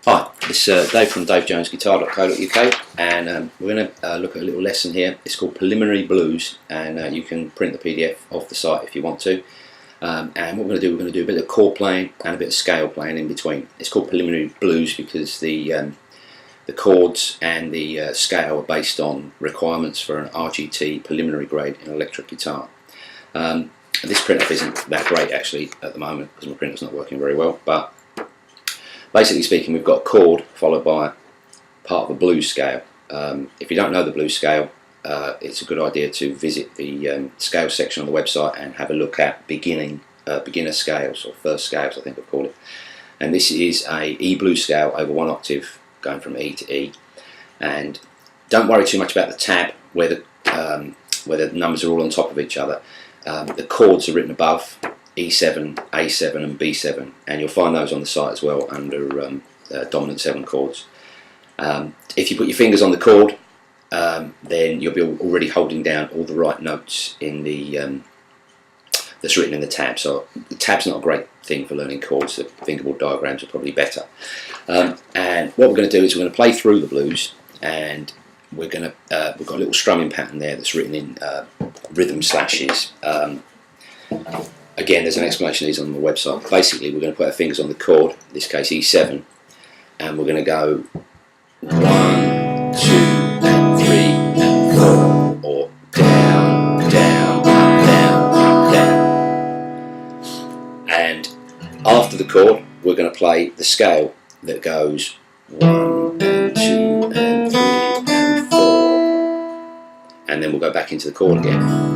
Hi, it's Dave from DaveJonesGuitar.co.uk, and we're going to look at a little lesson here. It's called Preliminary Blues, and you can print the PDF off the site if you want to. And what we're going to do a bit of chord playing and a bit of scale playing in between. It's called Preliminary Blues because the chords and the scale are based on requirements for an RGT preliminary grade in electric guitar. This print-off isn't that great actually at the moment because my printer's not working very well, but basically speaking, we've got a chord followed by part of a blues scale. If you don't know the blues scale, it's a good idea to visit the scale section on the website and have a look at beginner scales, or first scales I think I've called it. And this is a E blues scale over 1 octave going from E to E. And don't worry too much about the tab where the numbers are all on top of each other. The chords are written above: E7, A7 and B7, and you'll find those on the site as well under dominant 7 chords. If you put your fingers on the chord, then you'll be already holding down all the right notes in the that's written in the tab. So the tab's not a great thing for learning chords. The fingerboard diagrams are probably better. And what we're going to do is we're going to play through the blues, and we've got a little strumming pattern there that's written in rhythm slashes. Again, there's an explanation of these on the website. Basically, we're going to put our fingers on the chord, in this case E7, and we're going to go 1, 2, and 3, and 4, or down, down, up, down, up, down. And after the chord, we're going to play the scale that goes 1, and 2, and 3, and 4. And then we'll go back into the chord again.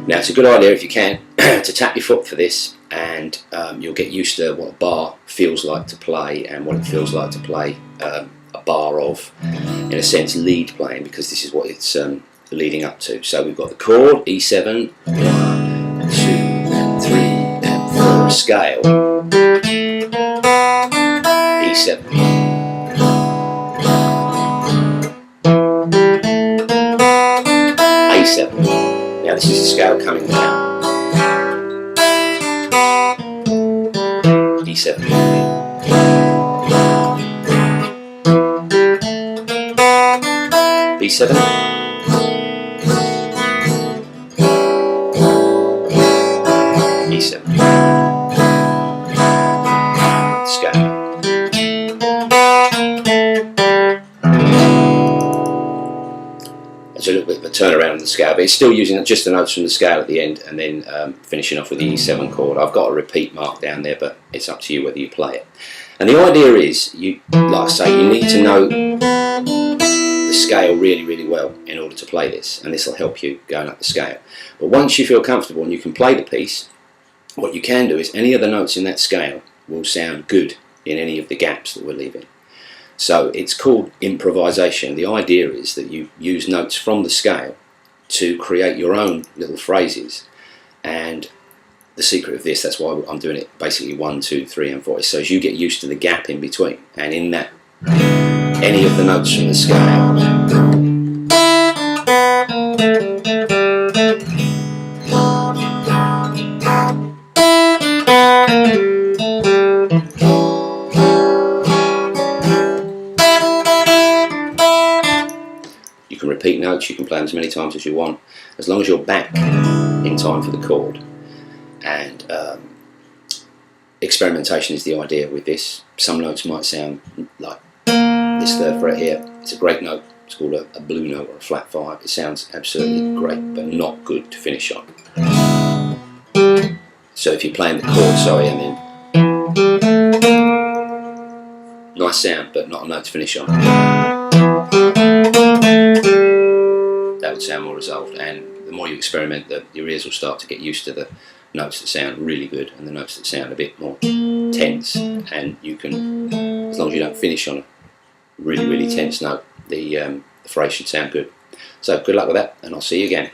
Now, it's a good idea, if you can, to tap your foot for this, and you'll get used to what a bar feels like to play and what it feels like to play a bar of, in a sense, lead playing, because this is what it's leading up to. So we've got the chord, E7, 1, 2, and 3, and 4, scale, E7. A7. Now this is the scale coming down. E7. B7. E7. Scale. It's a little bit of a turnaround of the scale, but it's still using just the notes from the scale at the end, and then finishing off with the E7 chord. I've got a repeat mark down there, but it's up to you whether you play it. And the idea is, like I say, you need to know the scale really, really well in order to play this, and this will help you going up the scale. But once you feel comfortable and you can play the piece, what you can do is any of the notes in that scale will sound good in any of the gaps that we're leaving. So it's called improvisation. The idea is that you use notes from the scale to create your own little phrases, and the secret of this, that's why I'm doing it basically 1, 2, 3 and 4, is so as you get used to the gap in between, and in that, any of the notes from the scale you can repeat notes, you can play them as many times as you want, as long as you're back in time for the chord. And experimentation is the idea with this. Some notes might sound like this third fret here. It's a great note. It's called a blue note or a flat 5. It sounds absolutely great, but not good to finish on. So if you're playing the chord, sorry, and then nice sound, but not a note to finish on, that would sound more resolved. And the more you experiment, your ears will start to get used to the notes that sound really good and the notes that sound a bit more tense. And you can, as long as you don't finish on a really, really tense note, the phrase should sound good. So good luck with that, and I'll see you again.